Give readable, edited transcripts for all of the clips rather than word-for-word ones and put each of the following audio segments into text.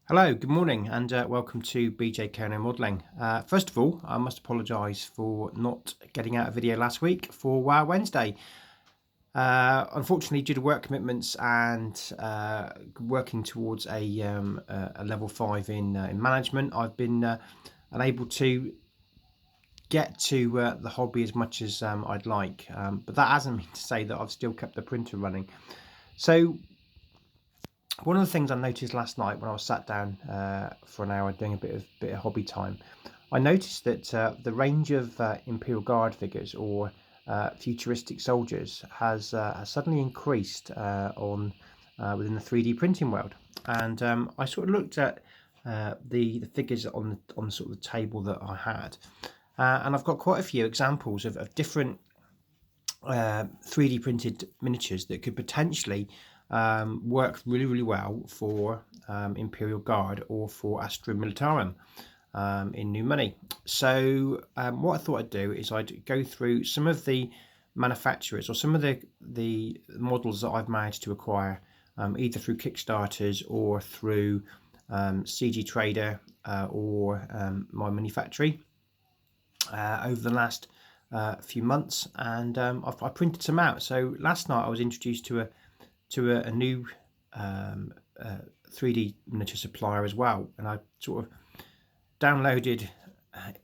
Hello, good morning, and welcome to BJ Kerno Modelling. First of all, I must apologise for not getting out a video last week for Wow Wednesday. Unfortunately, due to work commitments and working towards a level 5 in management, I've been unable to get to the hobby as much as I'd like. But that hasn't mean to say that I've still kept the printer running. So one of the things I noticed last night when I was sat down for an hour doing a bit of hobby time, I noticed that the range of Imperial Guard figures or futuristic soldiers has suddenly increased within the 3D printing world. And I sort of looked at the figures on sort of the table that I had, and I've got quite a few examples of different 3D printed miniatures that could potentially work really well for Imperial Guard or for Astra Militarum in new money. So what I thought I'd do is I'd go through some of the manufacturers or some of the models that I've managed to acquire either through Kickstarters or through CG Trader or my Mini Factory over the last few months, and I printed some out. So last night I was introduced to a new 3D miniature supplier as well, and I sort of downloaded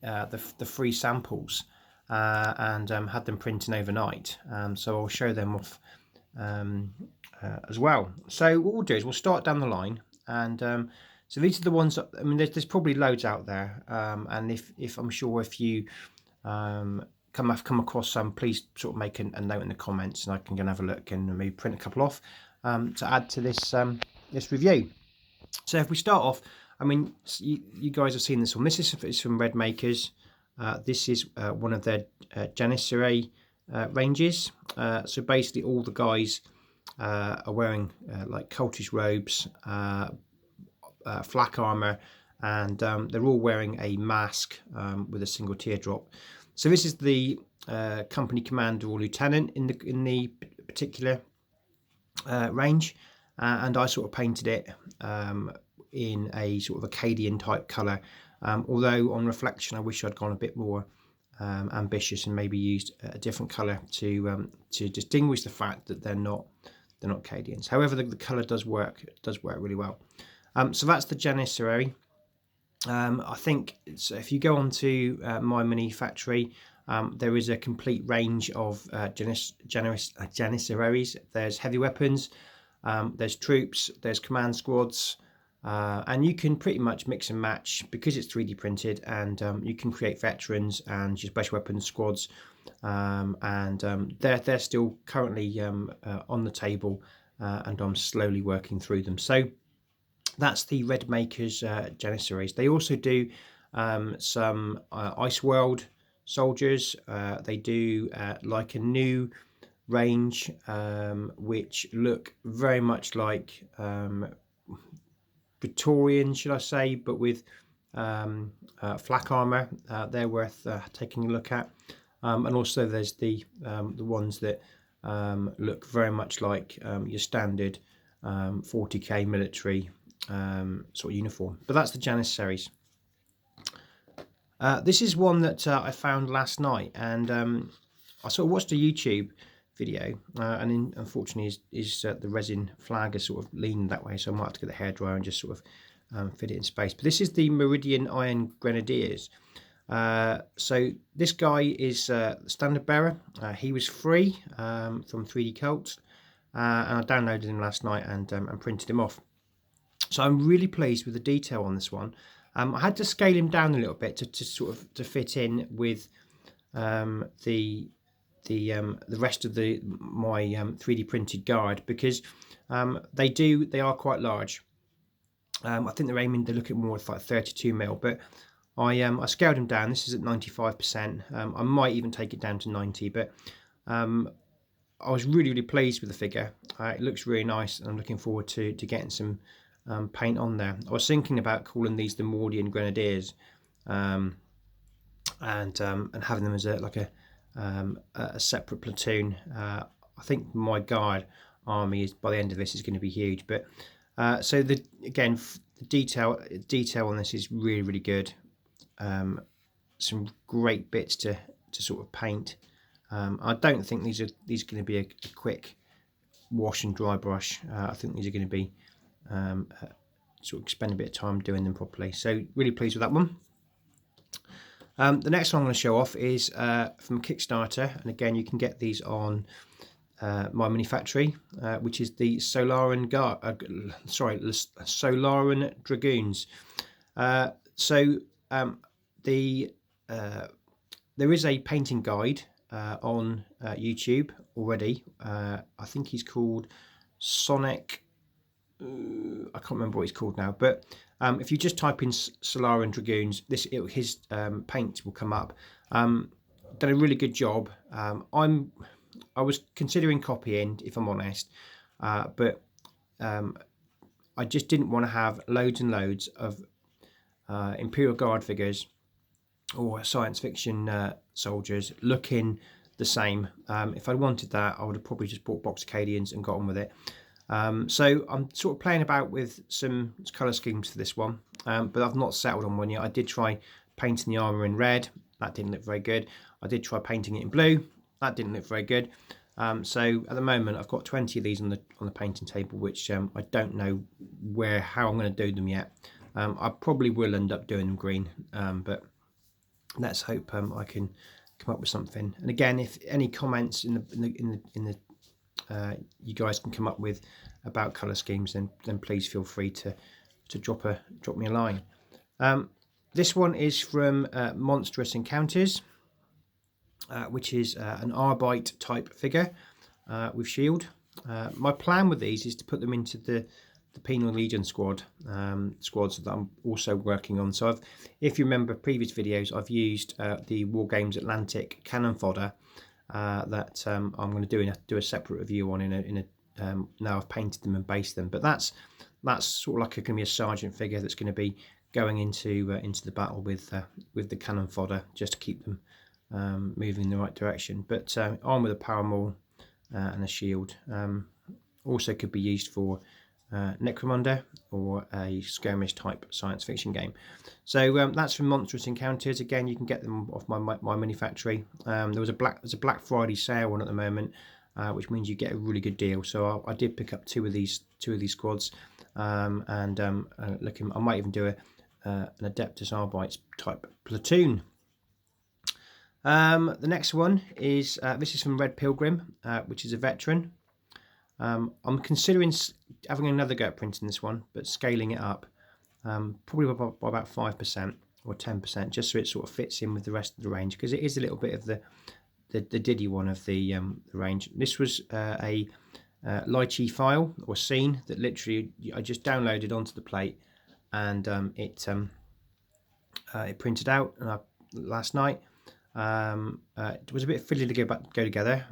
the free samples and had them printing overnight. So I'll show them off as well. So what we'll do is we'll start down the line, and so these are the ones that, I mean, there's probably loads out there, and if I'm sure if you come across some, please sort of make a note in the comments, and I can go and have a look and maybe print a couple off to add to this this review. So if we start off, I mean, you guys have seen this one. This is from Red Makers. This is one of their janissary ranges. So basically all the guys are wearing like cultist robes, flak armor, and they're all wearing a mask with a single teardrop. So this is the company commander or lieutenant in the particular range, and I sort of painted it in a sort of Acadian type colour. Although on reflection, I wish I'd gone a bit more ambitious and maybe used a different colour to distinguish the fact that they're not Acadians. However, the colour does work really well. So that's the janissary. I think if you go on to my Mini Factory, there is a complete range of janissaries. There's heavy weapons, there's troops, there's command squads, and you can pretty much mix and match because it's 3D printed, and you can create veterans and your special weapons squads, and they're still currently on the table, and I'm slowly working through them. So that's the Red Makers janissaries. They also do some Ice World soldiers. They do like a new range which look very much like Victorian, should I say, but with flak armor. They're worth taking a look at. And also there's the ones that look very much like your standard 40k military sort of uniform. But that's the janissaries. This is one that I found last night, and I sort of watched a YouTube video, and unfortunately the resin flag is sort of leaning that way, so I might have to get the hairdryer and just sort of fit it in space. But this is the Meridian Iron Grenadiers. So this guy is the standard bearer. He was free from 3D Cult, and I downloaded him last night and printed him off. So I'm really pleased with the detail on this one. I had to scale him down a little bit to sort of to fit in with the rest of my 3D printed guard, because they are quite large. I think they're looking more at like 32mm, but I scaled him down. This is at 95%. I might even take it down to 90, but I was really pleased with the figure. It looks really nice, and I'm looking forward to getting some paint on there. I was thinking about calling these the Meridian Grenadiers, and having them as a separate platoon. I think my guard army is, by the end of this, is going to be huge. But so again, the detail on this is really good. Some great bits to sort of paint. I don't think these are going to be a quick wash and dry brush. I think these are going to be sort of spend a bit of time doing them properly. So really pleased with that one. The next one I'm going to show off is from Kickstarter, and again you can get these on my mini factory, which is the Solarin Guard. Solarin dragoons. There is a painting guide on YouTube already. I think he's called Sonic. I can't remember what he's called now, but if you just type in Solarin dragoons, his paint will come up. Done a really good job. I was considering copying, if I'm honest, but I just didn't want to have loads and loads of Imperial Guard figures or science fiction soldiers looking the same. If I wanted that, I would have probably just bought Boxicadians and got on with it. So I'm sort of playing about with some colour schemes for this one, but I've not settled on one yet. I did try painting the armour in red. That didn't look very good. I did try painting it in blue. That didn't look very good. So at the moment I've got 20 of these on the painting table, which I don't know how I'm going to do them yet. I probably will end up doing them green, but let's hope I can come up with something. And again, if any comments in the you guys can come up with about colour schemes, then please feel free to drop me a line. This one is from Monstrous Encounters, which is an Arbite type figure with shield. My plan with these is to put them into the Penal Legion squads that I'm also working on. So if you remember previous videos, I've used the Wargames Atlantic cannon fodder that I'm going to do a separate review on now I've painted them and based them. But that's sort of like going to be a sergeant figure that's going to be going into the battle with the cannon fodder, just to keep them moving in the right direction. But armed with a power maul and a shield. Also could be used for Necromunda or a skirmish type science fiction game. So that's from Monstrous Encounters. Again, you can get them off my mini factory. There's a Black Friday sale on at the moment, which means you get a really good deal. So I did pick up two of these squads, and I might even do an Adeptus Arbites type platoon. The next one is this is from Red Pilgrim, which is a veteran. I'm considering having another go at printing this one, but scaling it up, probably by about 5% or 10%, just so it sort of fits in with the rest of the range, because it is a little bit of the diddy one of the range. This was a lychee file or scene that literally I just downloaded onto the plate, and it printed out last night. It was a bit fiddly to go together,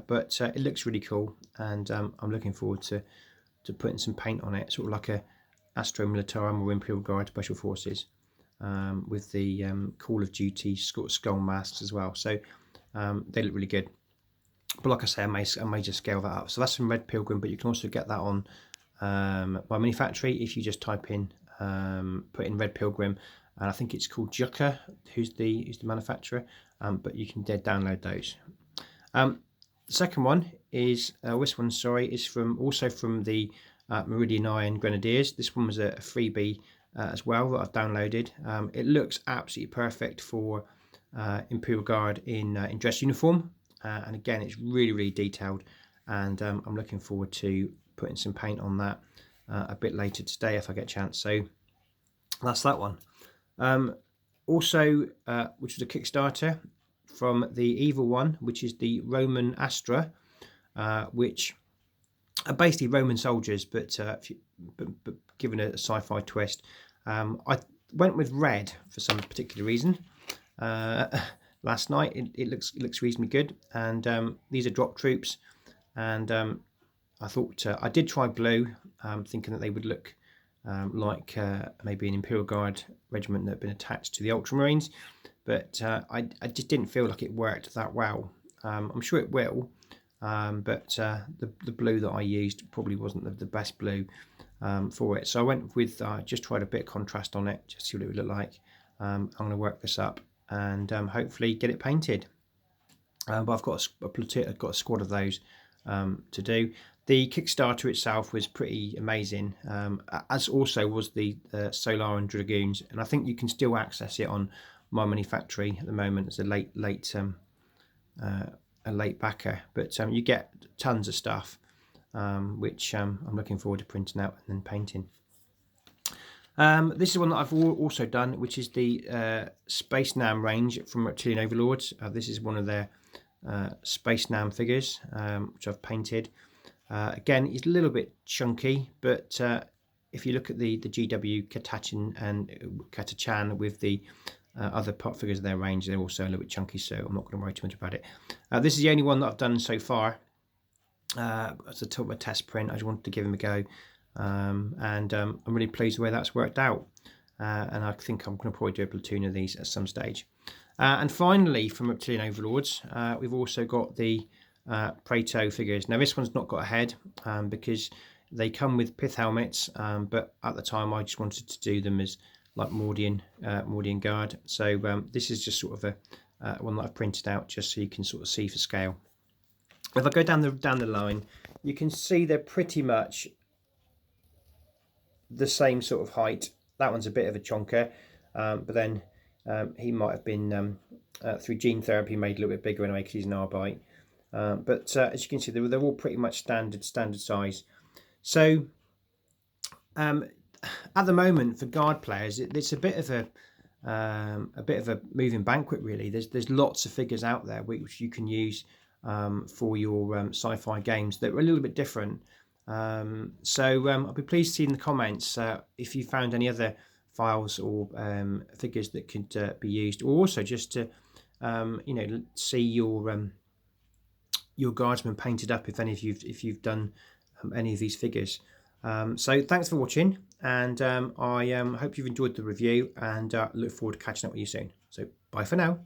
but it looks really cool, and I'm looking forward to putting some paint on it, sort of like a Astro Militarum or Imperial Guard Special Forces, with the Call of Duty skull masks as well. So they look really good. But like I say, I may just scale that up. So that's from Red Pilgrim, but you can also get that on my mini factory if you just type in put in Red Pilgrim, and I think it's called Jucker, who's the manufacturer. But you can download those. The second one is is from the Meridian Iron Grenadiers. This one was a freebie as well that I've downloaded. It looks absolutely perfect for Imperial Guard in dress uniform, and again it's really detailed, and I'm looking forward to putting some paint on that a bit later today if I get a chance. So that's that one. Also, which was a Kickstarter from the Evil One, which is the Roman Astra, which are basically Roman soldiers, but given a sci-fi twist. I went with red for some particular reason. Last night it looks reasonably good, and these are drop troops, and I thought I did try blue, thinking that they would look like maybe an Imperial Guard regiment that had been attached to the Ultramarines, but I just didn't feel like it worked that well. I'm sure it will, but the blue that I used probably wasn't the best blue. for it. So I went with just tried a bit of contrast on it, just see what it would look like. I'm going to work this up and hopefully get it painted. But I've got a platoon, I've got a squad of those to do. The Kickstarter itself was pretty amazing, as also was the Solarin dragoons, and I think you can still access it on My Money Factory at the moment as a late backer. But you get tons of stuff, which I'm looking forward to printing out and then painting. This is one that I've also done, which is the Space Nam range from Reptilian Overlords. This is one of their Space Nam figures, which I've painted. Again, it's a little bit chunky, but if you look at the GW Katachan and Katachan with the other pot figures of their range, they're also a little bit chunky, so I'm not going to worry too much about it. This is the only one that I've done so far. As a top of a test print, I just wanted to give him a go, and I'm really pleased with the way that's worked out. And I think I'm going to probably do a platoon of these at some stage. And finally, from Reptilian Overlords, we've also got the Praeto figures. Now this one's not got a head because they come with pith helmets, but at the time I just wanted to do them as like Meridian Guard. So this is just sort of a one that I've printed out just so you can sort of see for scale. If I go down the line, you can see they're pretty much the same sort of height. That one's a bit of a chonker, but then he might have been through gene therapy made a little bit bigger anyway because he's an Arbite. But as you can see, they're all pretty much standard size. So at the moment for Guard players, it's a bit of a moving banquet really. There's lots of figures out there which you can use for your sci-fi games that are a little bit different. So I'll be pleased to see in the comments if you found any other files or figures that could be used, or also just to see your guardsmen painted up if you've done any of these figures. So thanks for watching, and I hope you've enjoyed the review, and look forward to catching up with you soon. So bye for now.